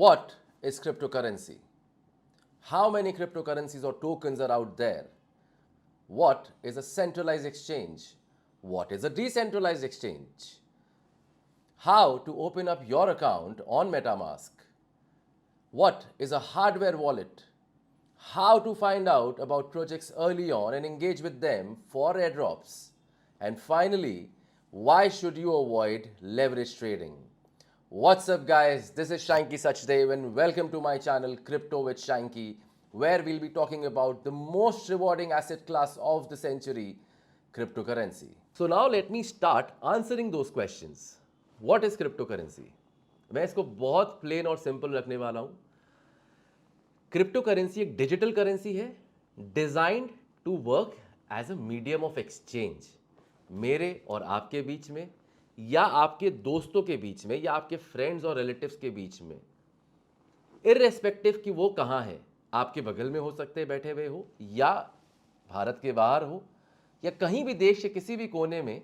What is cryptocurrency? How many cryptocurrencies or tokens are out there? What is a centralized exchange? What is a decentralized exchange? How to open up your account on MetaMask? What is a hardware wallet? How to find out about projects early on and engage with them for airdrops? And finally, why should you avoid leverage trading? What's up, guys? This is Shanky Sachdev, and welcome to my channel Crypto with Shanky, where we'll be talking about the most rewarding asset class of the century, cryptocurrency. So now let me start answering those questions. What is cryptocurrency? मैं इसको बहुत plane और simple रखने वाला हूं. Crypto currency एक digital currency है designed to work as a medium of exchange मेरे और आपके बीच में, या आपके दोस्तों के बीच में, या आपके फ्रेंड्स और रिलेटिव्स के बीच में, इररेस्पेक्टिव कि वो कहाँ है. आपके बगल में हो सकते हैं बैठे हुए हो, या भारत के बाहर हो, या कहीं भी देश के किसी भी कोने में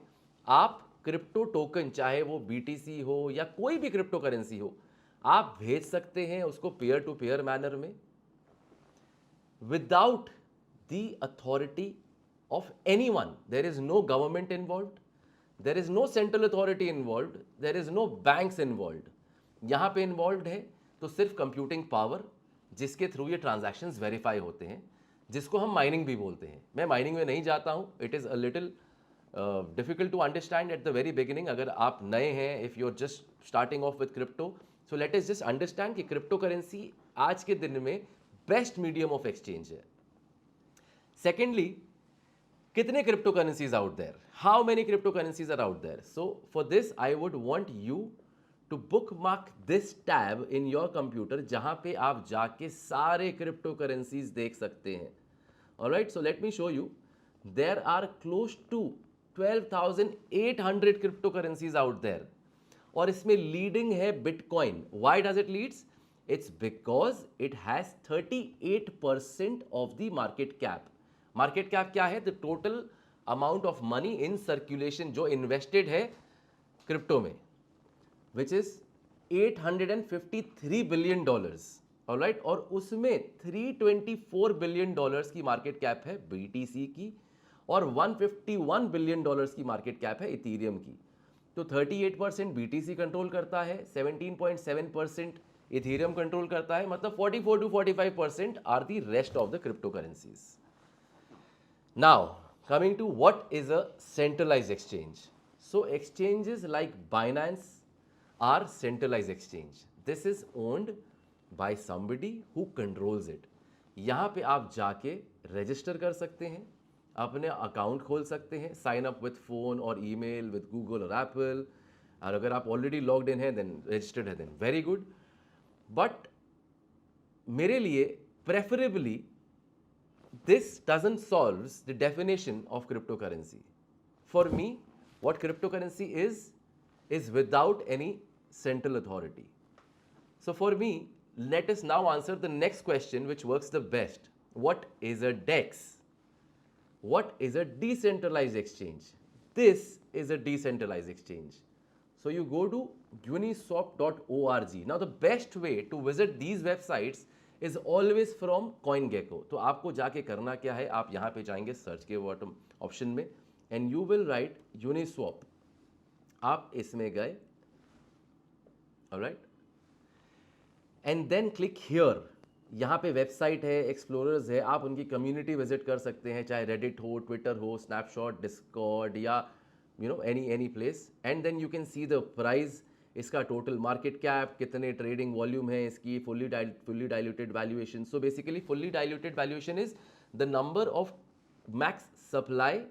आप क्रिप्टो टोकन, चाहे वो BTC हो या कोई भी क्रिप्टो करेंसी हो, आप भेज सकते हैं उसको पेयर टू पेयर मैनर में without the authority of anyone. There is no government involved, there is no central authority involved, there is no banks involved. यहाँ पे involved है तो सिर्फ कंप्यूटिंग पावर, जिसके थ्रू ये ट्रांजैक्शंस वेरीफाई होते हैं, जिसको हम माइनिंग भी बोलते हैं. मैं माइनिंग में नहीं जाता हूँ. It is a little difficult to understand at the very beginning. अगर आप नए हैं, if you are just starting off with crypto, so let us just understand कि क्रिप्टो करेंसी आज के दिन में बेस्ट मीडियम ऑफ एक्सचेंज है. सेकेंडली, कितने crypto currencies out there, how many crypto currencies are out there. So for this I would want you to bookmark this tab in your computer, जहां पे आप जाके सारे crypto currencies देख सकते हैं. Alright, so let me show you. There are close to 12,800 crypto currencies out there, और इसमें लीडिंग है bitcoin. Why does it leads? It's because it has 38% of the market cap. Market cap क्या है? The total amount of money in circulation जो invested है crypto में, which is $853 billion. Alright, और उसमें $324 billion की मार्केट कैप है BTC की, और $151 billion की मार्केट कैप है इथीरियम की. तो 38% BTC कंट्रोल करता है, 17.7% इथीरियम कंट्रोल करता है. मतलब 44 to 45% are the rest of the crypto currencies. Now coming to what is a centralised exchange. So exchanges like Binance are centralised exchange. This is owned by somebody who controls it. यहाँ पे आप जाके register कर सकते हैं, अपने account खोल सकते हैं, साइन अप विथ फोन और ईमेल विथ गूगल और एप्पल. और अगर आप ऑलरेडी लॉग्ड इन है, देन रजिस्टर्ड है, देन वेरी गुड. बट मेरे लिए preferably this doesn't solves the definition of crypto currency. For me what crypto currency is without any central authority. So for me, let us now answer the next question which works the best. What is a DEX? What is a decentralized exchange? This is a decentralized exchange. So you go to uniswap.org. Now the best way to visit these websites is always from CoinGecko. तो आपको जाके करना क्या है, आप यहाँ पे जाएंगे सर्च के बॉटम ऑप्शन में, and you will write Uniswap. आप इसमें गए, alright, and then click here. यहाँ पे वेबसाइट है, एक्सप्लोरर्स है, आप उनकी कम्युनिटी विजिट कर सकते हैं, चाहे रेडिट हो, ट्विटर हो, स्नैपशॉट, डिस्कॉर्ड, या any place. And then you can see the price, इसका टोटल मार्केट कैप, कितने ट्रेडिंग वॉल्यूम है इसकी, fully diluted valuation. So basically fully diluted valuation is the number of max supply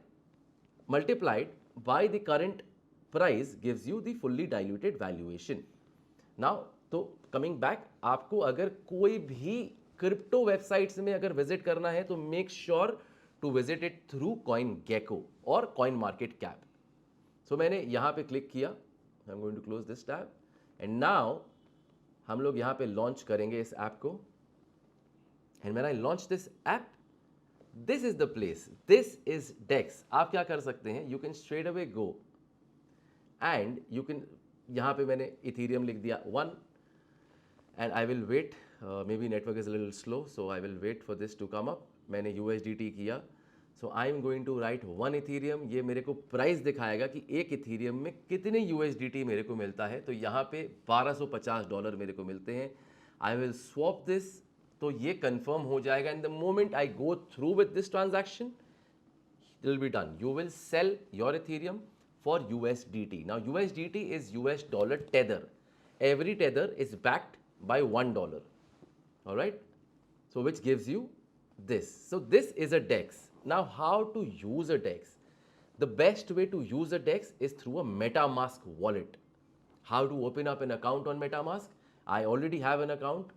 multiplied by the current price gives you the fully diluted valuation. Now तो coming back, आपको अगर कोई भी crypto websites में अगर visit करना है तो make sure to visit it through CoinGecko और कॉइन मार्केट कैप. सो मैंने यहाँ पे क्लिक किया. I am going to close this tab, and now हम लोग यहाँ पे लॉन्च करेंगे इस ऐप को. And when I launch this app, this is the place, this is DEX. आप क्या कर सकते हैं, you can straight away go and you can, यहाँ पे मैंने इथीरियम लिख दिया 1, and I will wait. Maybe network is a little slow, so I will wait for this to come up. मैंने USDT किया, so I am going to write 1 Ethereum. ये मेरे को प्राइस दिखाएगा कि एक Ethereum में कितने USDT मेरे को मिलता है. तो यहाँ पे $1250 मेरे को मिलते हैं. I will swap this. तो ये कंफर्म हो जाएगा. And the moment I go through with this transaction, it will be done. You will sell your Ethereum for USDT. Now USDT is US dollar tether. Every tether is backed by $1. All right. So which gives you this. So this is a DEX. Now how to use a DEX? The best way to use a DEX is through a MetaMask wallet. How to open up an account on MetaMask? I already have an account.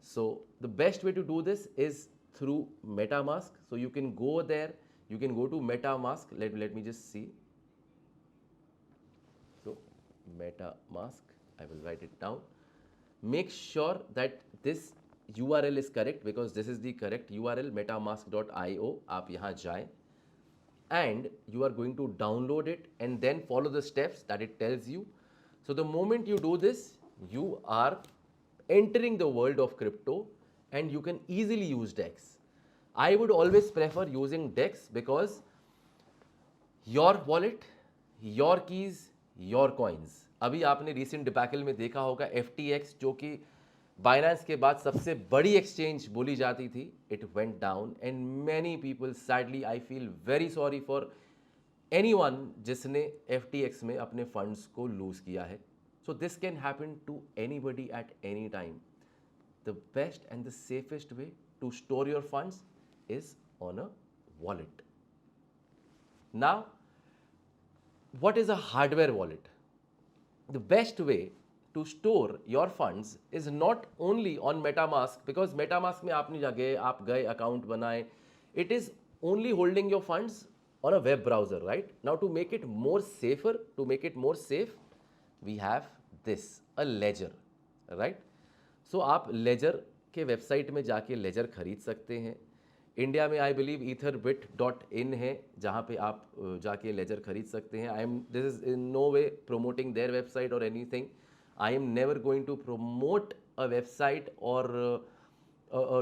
So the best way to do this is through MetaMask. So you can go there. You can go to MetaMask. Let me just see. So MetaMask, I will write it down. Make sure that this URL is correct because this is the correct URL, metamask.io. आप यहाँ जाएं and you are going to download it and then follow the steps that it tells you. So the moment you do this, you are entering the world of crypto and you can easily use DEX. I would always prefer using DEX because your wallet, your keys, your coins. अभी आपने recent debacle में देखा होगा FTX जो कि Binance के बाद सबसे बड़ी एक्सचेंज बोली जाती थी, it went down and many people sadly I feel very sorry for anyone जिसने FTX में अपने फंड्स को लूज किया है. So this can happen to anybody at any time. The best and the safest way to store your funds is on a wallet. Now what is a hardware wallet? The best way to store your funds is not only on MetaMask because MetaMask में आप गए account बनाए. It is only holding your funds on a web browser, right? Now to make it more safer, to make it more safe, we have this, a ledger, right? So आप ledger के website में जाके ledger खरीद सकते हैं. India में I believe etherbit.in है जहाँ पे आप जाके लेजर खरीद सकते हैं. This is in no way promoting their website और anything. I am never going to promote a website और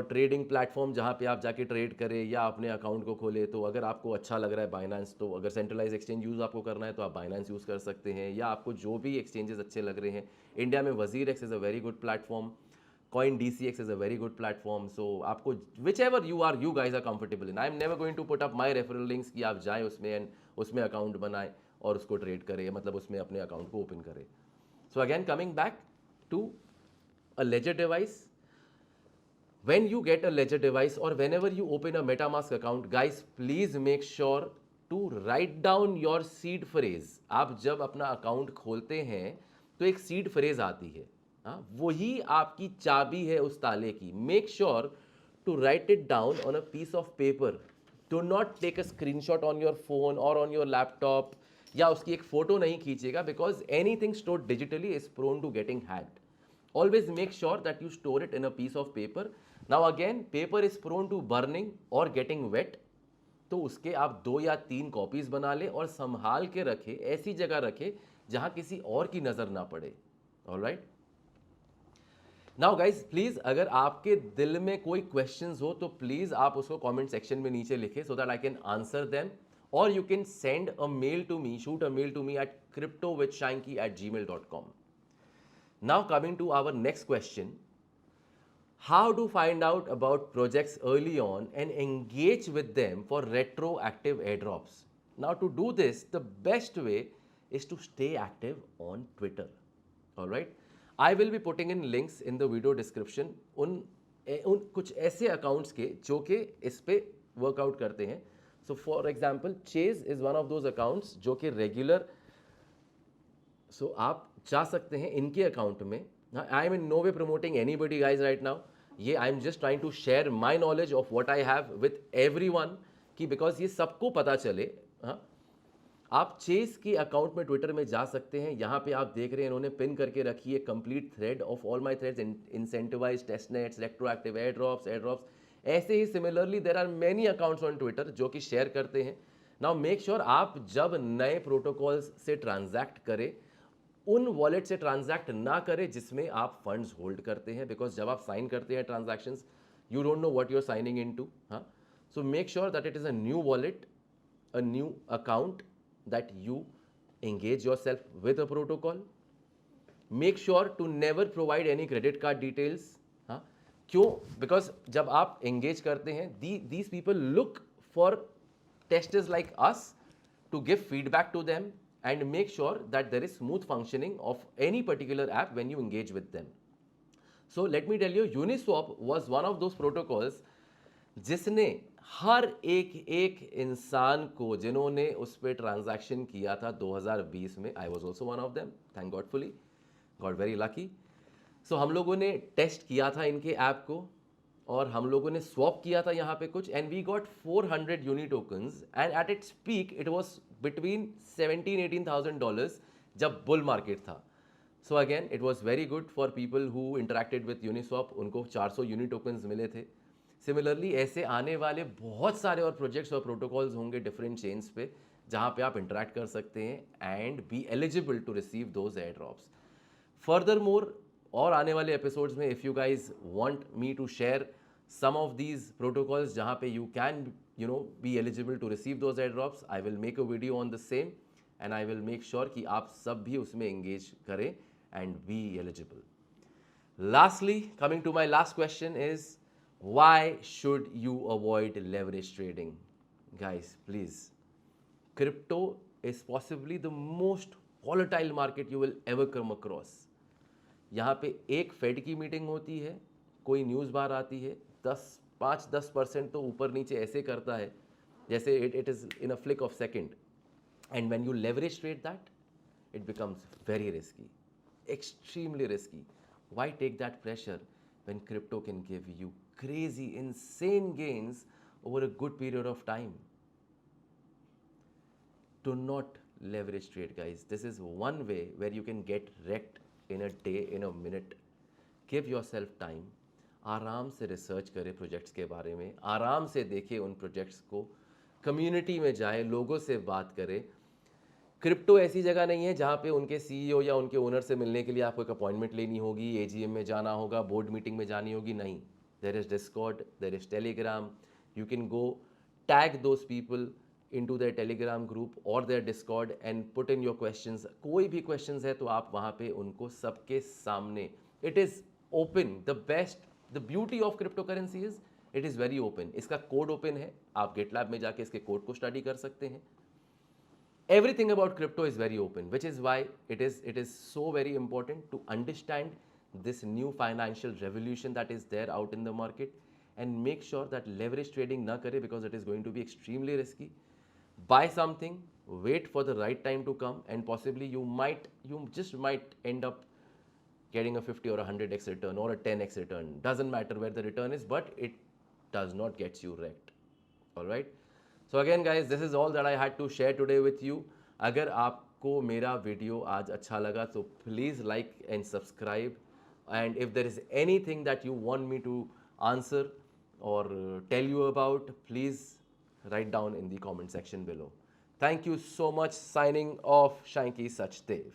ट्रेडिंग प्लेटफॉर्म जहाँ पे आप जाके ट्रेड करें या अपने अकाउंट को खोले. तो अगर आपको अच्छा लग रहा है बाइनेंस, तो अगर सेंट्रलाइज एक्सचेंज यूज़ आपको करना है तो आप बाइनेंस यूज़ कर सकते हैं, या आपको जो भी एक्सचेंजेस अच्छे लग रहे हैं. इंडिया में WazirX is a very good platform. CoinDCX is a very good platform. So आपको whichever you guys are comfortable in. I am never going to put up my referral links कि आप जाएं उसमें and उसमें account बनाएं और उसको trade करें, मतलब उसमें अपने अकाउंट को ओपन करें. So again coming back to a ledger device. When you get a ledger device or whenever you open a MetaMask account, guys, please make sure to write down your seed phrase. आप जब अपना account खोलते हैं तो एक seed phrase आती है, वही आपकी चाबी है उस ताले की. Make sure to write it down on a piece of paper. Do not take a screenshot on your phone और ऑन योर लैपटॉप, या उसकी एक फोटो नहीं खींचेगा because anything stored digitally is prone to getting hacked. Always make sure that you store it in a piece of paper. Now again paper is prone to burning और getting wet, तो उसके आप 2 या 3 copies बना ले और संभाल के रखे, ऐसी जगह रखे जहां किसी और की नजर ना पड़े. ऑलराइट. नाउ गाइज प्लीज, अगर आपके दिल में कोई क्वेश्चंस हो तो प्लीज आप उसको कमेंट सेक्शन में नीचे लिखें so that I can answer them, और you can send a mail to me, shoot a mail to me at cryptowithshanky@gmail.com. Now coming to our next question, how to find out about projects early on and engage with them for retroactive airdrops. Now to do this, the best way is to stay active on Twitter. All right. I will be putting in links in the video description उन कुछ ऐसे accounts के जो कि इस पे workout करते हैं. So for example, Chase is one of those accounts जो कि regular, so आप जा सकते हैं इनके account में. I am in no way promoting anybody guys right now. ये I am just trying to share my knowledge of what I have with everyone कि because ये सबको पता चले. हाँ, आप चेस की अकाउंट में ट्विटर में जा सकते हैं. यहाँ पे आप देख रहे हैं इन्होंने पिन करके रखी है complete thread of all my threads, incentivize testnets, retroactive air drops. ऐसे ही similarly there are many accounts on Twitter जो कि शेयर करते हैं. नाउ मेक श्योर आप जब नए प्रोटोकॉल्स से ट्रांजैक्ट करें उन वॉलेट से ट्रांजैक्ट ना करें जिसमें आप फंड्स होल्ड करते हैं, बिकॉज जब आप साइन करते हैं transactions, you don't know what you're signing into, huh? So make sure that it is a new wallet, a new account, that you engage yourself with a protocol. Make sure to never provide any credit card details, huh? क्यों? Because जब आप engage करते हैं, these people look for testers like us to give feedback to them and make sure that there is smooth functioning of any particular app when you engage with them. So let me tell you, Uniswap was one of those protocols जिसने हर एक इंसान को, जिन्होंने उस पर transaction किया था 2020 में, I was also one of them, thank God fully, got very lucky. So हम लोगों ने टेस्ट किया था इनके ऐप को और हम लोगों ने स्वैप किया था यहाँ पे कुछ, and we got 400 UNI tokens, and at its peak it was between $17,000-18,000 जब बुल मार्केट था. So again it was very good for people who interacted with Uniswap, उनको 400 यूनी टोकन्स मिले थे. सिमिलरली ऐसे आने वाले बहुत सारे और प्रोजेक्ट्स और प्रोटोकॉल्स होंगे डिफरेंट चेन्स पे जहाँ पे आप इंटरेक्ट कर सकते हैं and be eligible to receive those airdrops. Furthermore और आने वाले एपिसोड्स में if you guys want me to share some of these protocols जहाँ पे you can be eligible to receive those airdrops, I will make a video on the same and I will make sure कि आप सब भी उसमें engage करें and be eligible. Lastly, coming to my last question is, why should you avoid leverage trading? Guys, please, crypto is possibly the most volatile market you will ever come across. यहाँ पे एक fade की meeting होती है, कोई news बाहर आती है, 5-10% तो ऊपर नीचे ऐसे करता है जैसे it is in a flick of second. And when you leverage trade that, it becomes very risky, extremely risky. Why take that pressure when crypto can give you crazy, insane gains over a good period of time? Do not leverage trade, guys. This is one way where you can get wrecked in a day, in a minute. Give yourself time. आराम से research करें projects के बारे में, आराम से देखें उन प्रोजेक्ट्स को, कम्युनिटी में जाए, लोगों से बात करें. क्रिप्टो ऐसी जगह नहीं है जहाँ पे उनके सीईओ या उनके ओनर से मिलने के लिए आपको एक अपॉइंटमेंट लेनी होगी, एजीएम में जाना होगा, बोर्ड मीटिंग में जानी होगी. नहीं, there is Discord, there is Telegram. You can go tag those people into their telegram group or their discord and put in your questions. कोई भी questions है तो आप वहाँ पे उनको सबके सामने, it is open. The beauty of cryptocurrency is it is very open. इसका कोड ओपन है, आप GitLab में जाके इसके कोड को स्टडी कर सकते हैं. Everything about crypto is very open, which is why it is so very important to understand this new financial revolution that is there out in the market and make sure that leverage trading na kare because it is going to be extremely risky. Buy something, wait for the right time to come, and possibly you just might end up getting a 50 or a 100x return or a 10x return. Doesn't matter where the return is, but it does not get you wrecked. All right. So again guys, this is all that I had to share today with you. अगर आपको मेरा video आज अच्छा लगा तो please like and subscribe, and if there is anything that you want me to answer or tell you about, please write down in the comment section below. Thank you so much. Signing off, Shanky Sachdev.